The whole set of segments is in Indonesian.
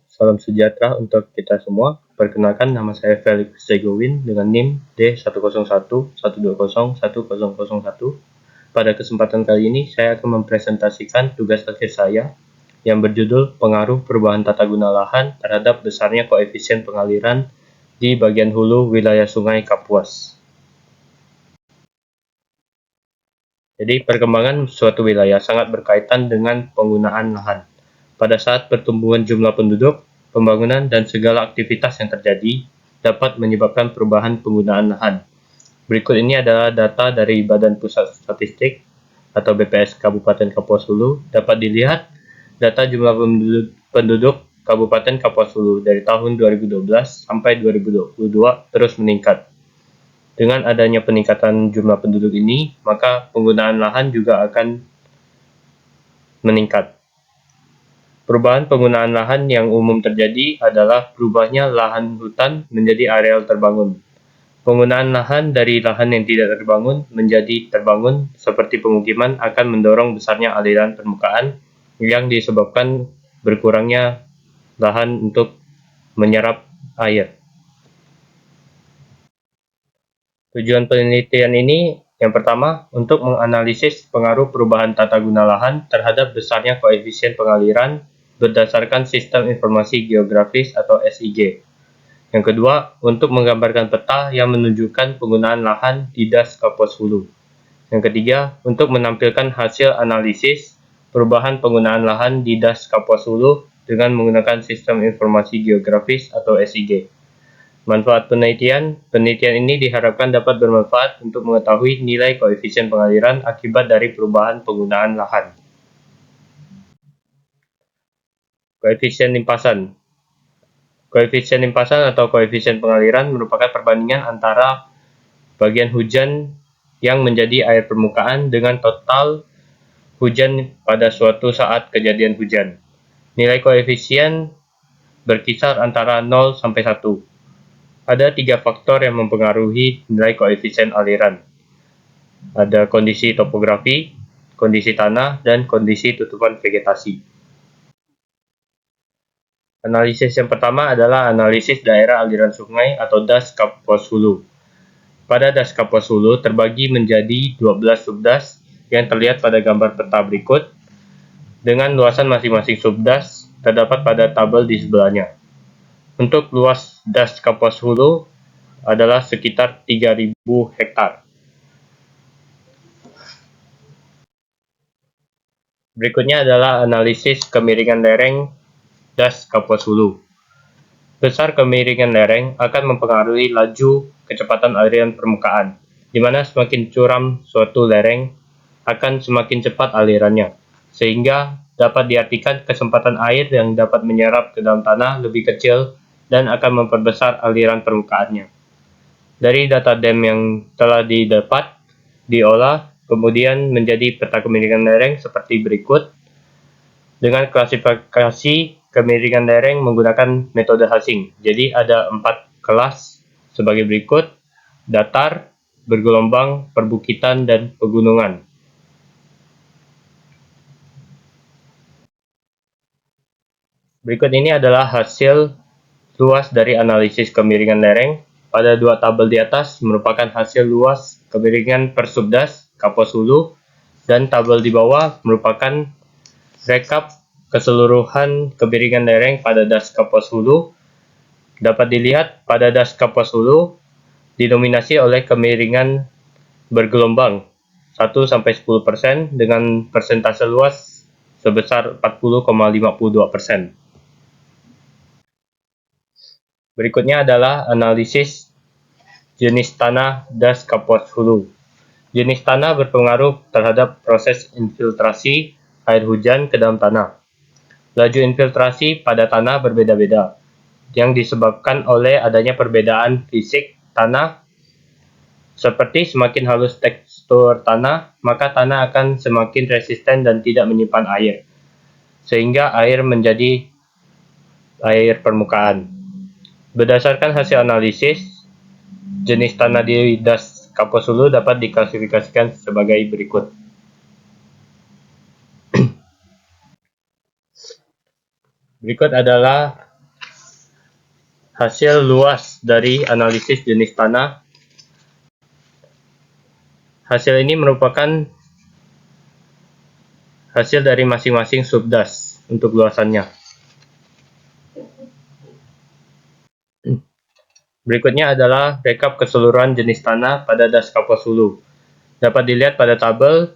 Salam sejahtera untuk kita semua. Perkenalkan, nama saya Felix Zegowin dengan NIM D101120101. Pada kesempatan kali ini, saya akan mempresentasikan tugas akhir saya yang berjudul pengaruh perubahan tata guna lahan terhadap besarnya koefisien pengaliran di bagian hulu wilayah Sungai Kapuas. Jadi, perkembangan suatu wilayah sangat berkaitan dengan penggunaan lahan. Pada saat pertumbuhan jumlah penduduk, pembangunan, dan segala aktivitas yang terjadi dapat menyebabkan perubahan penggunaan lahan. Berikut ini adalah data dari Badan Pusat Statistik atau BPS Kabupaten Kapuas Hulu. Dapat dilihat data jumlah penduduk Kabupaten Kapuas Hulu dari tahun 2012 sampai 2022 terus meningkat. Dengan adanya peningkatan jumlah penduduk ini, maka penggunaan lahan juga akan meningkat. Perubahan penggunaan lahan yang umum terjadi adalah berubahnya lahan hutan menjadi areal terbangun. Penggunaan lahan dari lahan yang tidak terbangun menjadi terbangun seperti pemukiman akan mendorong besarnya aliran permukaan yang disebabkan berkurangnya lahan untuk menyerap air. Tujuan penelitian ini yang pertama, untuk menganalisis pengaruh perubahan tata guna lahan terhadap besarnya koefisien pengaliran berdasarkan Sistem Informasi Geografis atau SIG. Yang kedua, untuk menggambarkan peta yang menunjukkan penggunaan lahan di Das Kapuas Hulu. Yang ketiga, untuk menampilkan hasil analisis perubahan penggunaan lahan di Das Kapuas Hulu dengan menggunakan Sistem Informasi Geografis atau SIG. Manfaat penelitian ini diharapkan dapat bermanfaat untuk mengetahui nilai koefisien pengaliran akibat dari perubahan penggunaan lahan. Koefisien limpasan. Koefisien limpasan atau koefisien pengaliran merupakan perbandingan antara bagian hujan yang menjadi air permukaan dengan total hujan pada suatu saat kejadian hujan. Nilai koefisien berkisar antara 0 sampai 1. Ada 3 faktor yang mempengaruhi nilai koefisien aliran. Ada kondisi topografi, kondisi tanah, dan kondisi tutupan vegetasi. Analisis yang pertama adalah analisis daerah aliran sungai atau Das Kapuas Hulu. Pada Das Kapuas Hulu terbagi menjadi 12 subdas yang terlihat pada gambar peta berikut, dengan luasan masing-masing subdas terdapat pada tabel di sebelahnya. Untuk luas Das Kapuas Hulu adalah sekitar 3.000 hektar. Berikutnya adalah analisis kemiringan lereng Das Kapuas Hulu. Besar kemiringan lereng akan mempengaruhi laju kecepatan aliran permukaan, di mana semakin curam suatu lereng akan semakin cepat alirannya, sehingga dapat diartikan kesempatan air yang dapat menyerap ke dalam tanah lebih kecil dan akan memperbesar aliran permukaannya. Dari data dam yang telah didapat, diolah, kemudian menjadi peta kemiringan lereng seperti berikut, dengan klasifikasi kemiringan lereng menggunakan metode Hasing. Jadi ada 4 kelas sebagai berikut: datar, bergelombang, perbukitan, dan pegunungan. Berikut ini adalah hasil luas dari analisis kemiringan lereng. Pada 2 tabel di atas merupakan hasil luas kemiringan per subdas Kapuas Hulu, dan tabel di bawah merupakan rekap keseluruhan kemiringan lereng pada Das Kapuas Hulu. Dapat dilihat pada Das Kapuas Hulu didominasi oleh kemiringan bergelombang 1-10% dengan persentase luas sebesar 40,52%. Berikutnya adalah analisis jenis tanah Das Kapuas Hulu. Jenis tanah berpengaruh terhadap proses infiltrasi air hujan ke dalam tanah. Laju infiltrasi pada tanah berbeda-beda, yang disebabkan oleh adanya perbedaan fisik tanah. Seperti semakin halus tekstur tanah, maka tanah akan semakin resisten dan tidak menyimpan air, sehingga air menjadi air permukaan. Berdasarkan hasil analisis, jenis tanah di Das Kapuas Hulu dapat diklasifikasikan sebagai berikut. Berikut adalah hasil luas dari analisis jenis tanah. Hasil ini merupakan hasil dari masing-masing subdas untuk luasannya. Berikutnya adalah rekap keseluruhan jenis tanah pada Das Kapuas Hulu. Dapat dilihat pada tabel,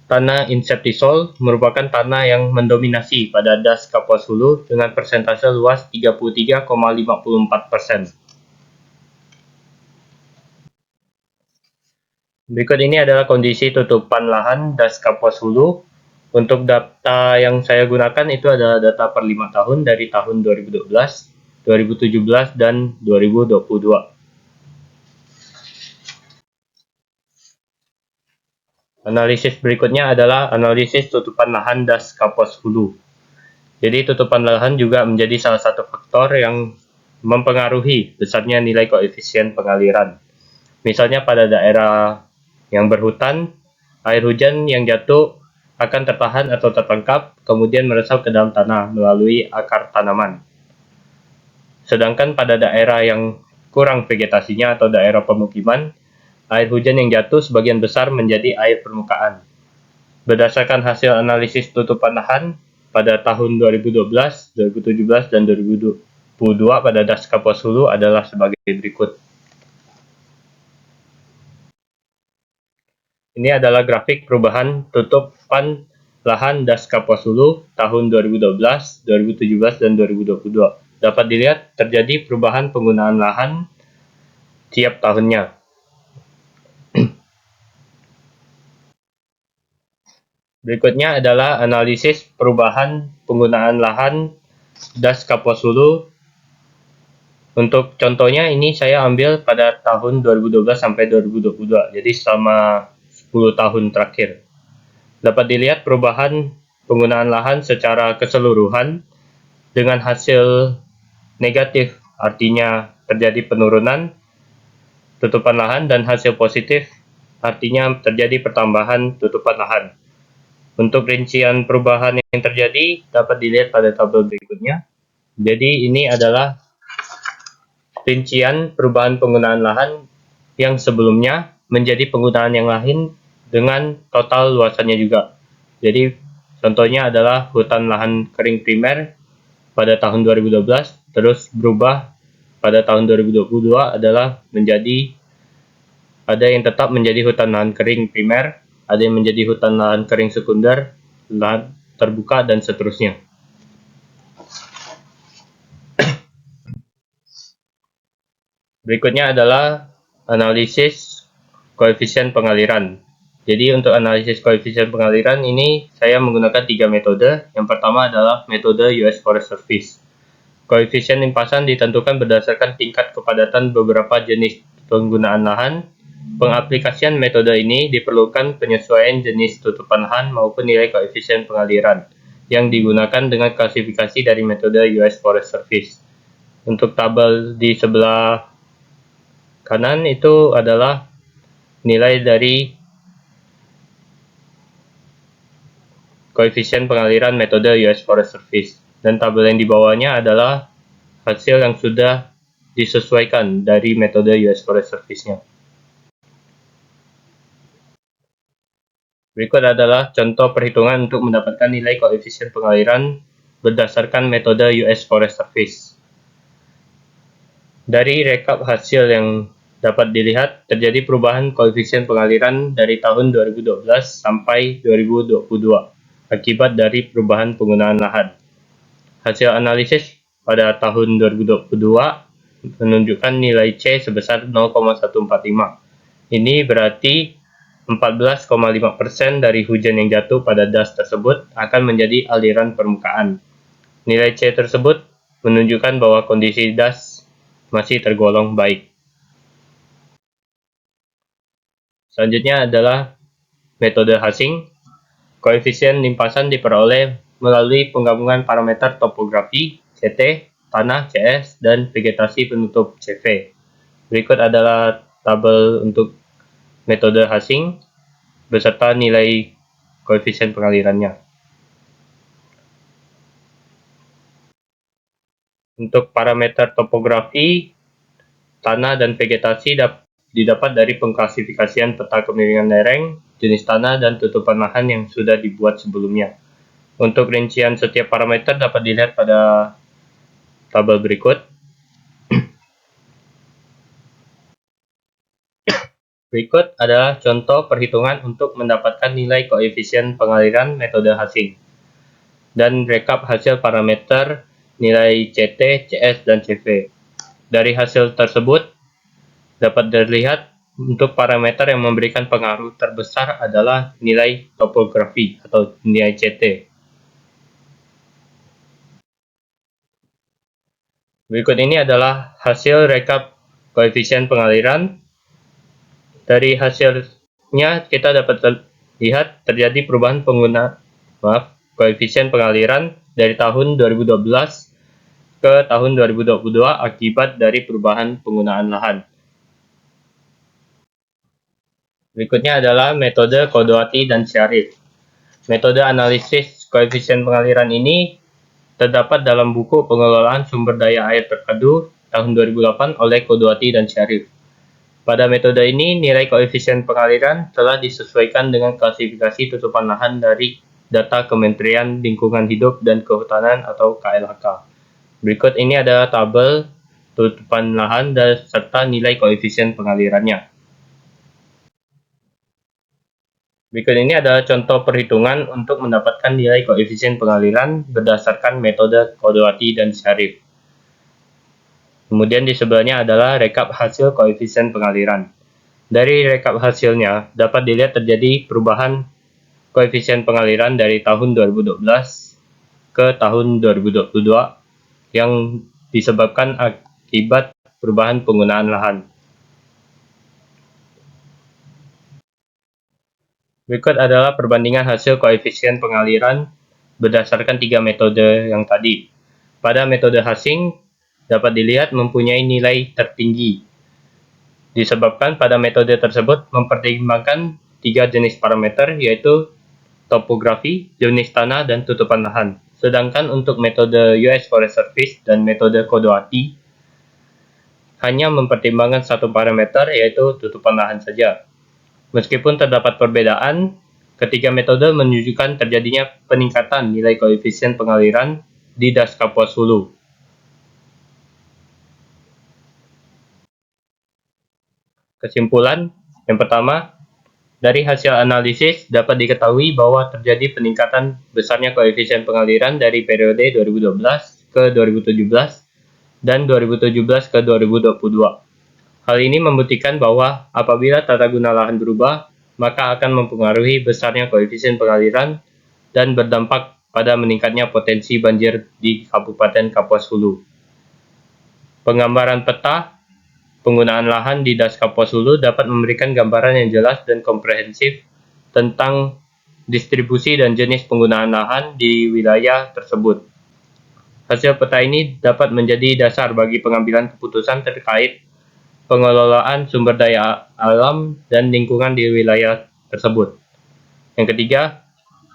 tanah inceptisol merupakan tanah yang mendominasi pada Das Kapuas Hulu dengan persentase luas 33,54%. Berikut ini adalah kondisi tutupan lahan Das Kapuas Hulu. Untuk data yang saya gunakan itu adalah data per 5 tahun dari tahun 2012, 2017, dan 2022. Analisis berikutnya adalah analisis tutupan lahan Das Kapuas Hulu. Jadi tutupan lahan juga menjadi salah satu faktor yang mempengaruhi besarnya nilai koefisien pengaliran. Misalnya pada daerah yang berhutan, air hujan yang jatuh akan tertahan atau tertangkap, kemudian meresap ke dalam tanah melalui akar tanaman. Sedangkan pada daerah yang kurang vegetasinya atau daerah pemukiman, air hujan yang jatuh sebagian besar menjadi air permukaan. Berdasarkan hasil analisis tutupan lahan pada tahun 2012, 2017, dan 2022 pada Das Kapuas Hulu adalah sebagai berikut. Ini adalah grafik perubahan tutupan lahan Das Kapuas Hulu tahun 2012, 2017, dan 2022. Dapat dilihat terjadi perubahan penggunaan lahan tiap tahunnya. Berikutnya adalah analisis perubahan penggunaan lahan Das Kapuas Hulu. Untuk contohnya ini saya ambil pada tahun 2012 sampai 2022, jadi selama 10 tahun terakhir. Dapat dilihat perubahan penggunaan lahan secara keseluruhan dengan hasil negatif, artinya terjadi penurunan tutupan lahan, dan hasil positif, artinya terjadi pertambahan tutupan lahan. Untuk rincian perubahan yang terjadi dapat dilihat pada tabel berikutnya. Jadi ini adalah rincian perubahan penggunaan lahan yang sebelumnya menjadi penggunaan yang lain dengan total luasannya juga. Jadi contohnya adalah hutan lahan kering primer pada tahun 2012, terus berubah pada tahun 2022 adalah menjadi, ada yang tetap menjadi hutan lahan kering primer, ada yang menjadi hutan lahan kering sekunder, lahan terbuka, dan seterusnya. Berikutnya adalah analisis koefisien pengaliran. Jadi untuk analisis koefisien pengaliran ini saya menggunakan 3 metode. Yang pertama adalah metode US Forest Service. Koefisien limpasan ditentukan berdasarkan tingkat kepadatan beberapa jenis penggunaan lahan. Pengaplikasian metode ini diperlukan penyesuaian jenis tutupan lahan maupun nilai koefisien pengaliran yang digunakan dengan klasifikasi dari metode US Forest Service. Untuk tabel di sebelah kanan itu adalah nilai dari koefisien pengaliran metode US Forest Service, dan tabel yang di bawahnya adalah hasil yang sudah disesuaikan dari metode US Forest Service-nya. Berikut adalah contoh perhitungan untuk mendapatkan nilai koefisien pengaliran berdasarkan metode US Forest Service. Dari rekap hasil yang dapat dilihat, terjadi perubahan koefisien pengaliran dari tahun 2012 sampai 2022 akibat dari perubahan penggunaan lahan. Hasil analisis pada tahun 2022 menunjukkan nilai C sebesar 0,145. Ini berarti 14,5% dari hujan yang jatuh pada das tersebut akan menjadi aliran permukaan. Nilai C tersebut menunjukkan bahwa kondisi das masih tergolong baik. Selanjutnya adalah metode Hasing. Koefisien limpasan diperoleh melalui penggabungan parameter topografi CT, tanah CS, dan vegetasi penutup CV. Berikut adalah tabel untuk metode Hasing beserta nilai koefisien pengalirannya. Untuk parameter topografi, tanah dan vegetasi didapat dari pengklasifikasian peta kemiringan lereng, jenis tanah, dan tutupan lahan yang sudah dibuat sebelumnya. Untuk rincian setiap parameter dapat dilihat pada tabel berikut. Berikut adalah contoh perhitungan untuk mendapatkan nilai koefisien pengaliran metode Hashing, dan rekap hasil parameter nilai CT, CS, dan CV. Dari hasil tersebut, dapat dilihat untuk parameter yang memberikan pengaruh terbesar adalah nilai topografi atau nilai CT. Berikut ini adalah hasil rekap koefisien pengaliran. Dari hasilnya kita dapat lihat terjadi perubahan koefisien pengaliran dari tahun 2012 ke tahun 2022 akibat dari perubahan penggunaan lahan. Berikutnya adalah metode Kodowati dan Syarif. Metode analisis koefisien pengaliran ini terdapat dalam buku Pengelolaan Sumber Daya Air Terpadu tahun 2008 oleh Kodowati dan Syarif. Pada metode ini, nilai koefisien pengaliran telah disesuaikan dengan klasifikasi tutupan lahan dari data Kementerian Lingkungan Hidup dan Kehutanan atau KLHK. Berikut ini adalah tabel tutupan lahan serta nilai koefisien pengalirannya. Berikut ini adalah contoh perhitungan untuk mendapatkan nilai koefisien pengaliran berdasarkan metode Kodowati dan Syarif. Kemudian di sebelahnya adalah rekap hasil koefisien pengaliran. Dari rekap hasilnya, dapat dilihat terjadi perubahan koefisien pengaliran dari tahun 2012 ke tahun 2022 yang disebabkan akibat perubahan penggunaan lahan. Berikut adalah perbandingan hasil koefisien pengaliran berdasarkan 3 metode yang tadi. Pada metode Hashing, dapat dilihat mempunyai nilai tertinggi, disebabkan pada metode tersebut mempertimbangkan 3 jenis parameter, yaitu topografi, jenis tanah, dan tutupan lahan. Sedangkan untuk metode US Forest Service dan metode Kodowati hanya mempertimbangkan satu parameter, yaitu tutupan lahan saja. Meskipun terdapat perbedaan, ketiga metode menunjukkan terjadinya peningkatan nilai koefisien pengaliran di Das Kapuas Hulu. Kesimpulan, yang pertama, dari hasil analisis dapat diketahui bahwa terjadi peningkatan besarnya koefisien pengaliran dari periode 2012 ke 2017 dan 2017 ke 2022. Hal ini membuktikan bahwa apabila tata guna lahan berubah, maka akan mempengaruhi besarnya koefisien pengaliran dan berdampak pada meningkatnya potensi banjir di Kabupaten Kapuas Hulu. Penggambaran peta penggunaan lahan di Das Kapuas Hulu dapat memberikan gambaran yang jelas dan komprehensif tentang distribusi dan jenis penggunaan lahan di wilayah tersebut. Hasil peta ini dapat menjadi dasar bagi pengambilan keputusan terkait pengelolaan sumber daya alam dan lingkungan di wilayah tersebut. Yang ketiga,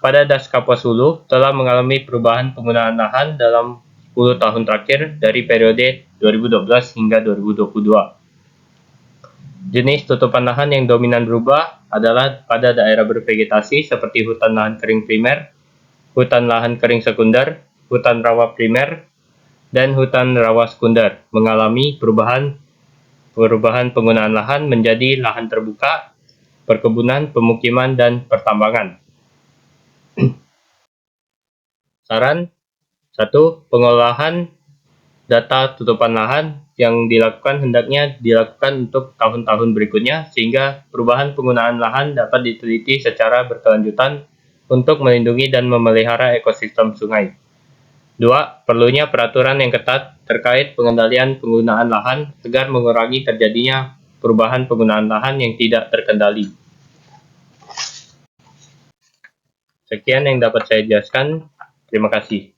pada Das Kapuas Hulu telah mengalami perubahan penggunaan lahan dalam 10 tahun terakhir dari periode 2012 hingga 2022. Jenis tutupan lahan yang dominan berubah adalah pada daerah bervegetasi seperti hutan lahan kering primer, hutan lahan kering sekunder, hutan rawa primer, dan hutan rawa sekunder mengalami perubahan penggunaan lahan menjadi lahan terbuka, perkebunan, pemukiman, dan pertambangan. Saran 1. Pengolahan data tutupan lahan yang dilakukan hendaknya dilakukan untuk tahun-tahun berikutnya sehingga perubahan penggunaan lahan dapat diteliti secara berkelanjutan untuk melindungi dan memelihara ekosistem sungai. 2. Perlunya peraturan yang ketat terkait pengendalian penggunaan lahan agar mengurangi terjadinya perubahan penggunaan lahan yang tidak terkendali. Sekian yang dapat saya jelaskan. Terima kasih.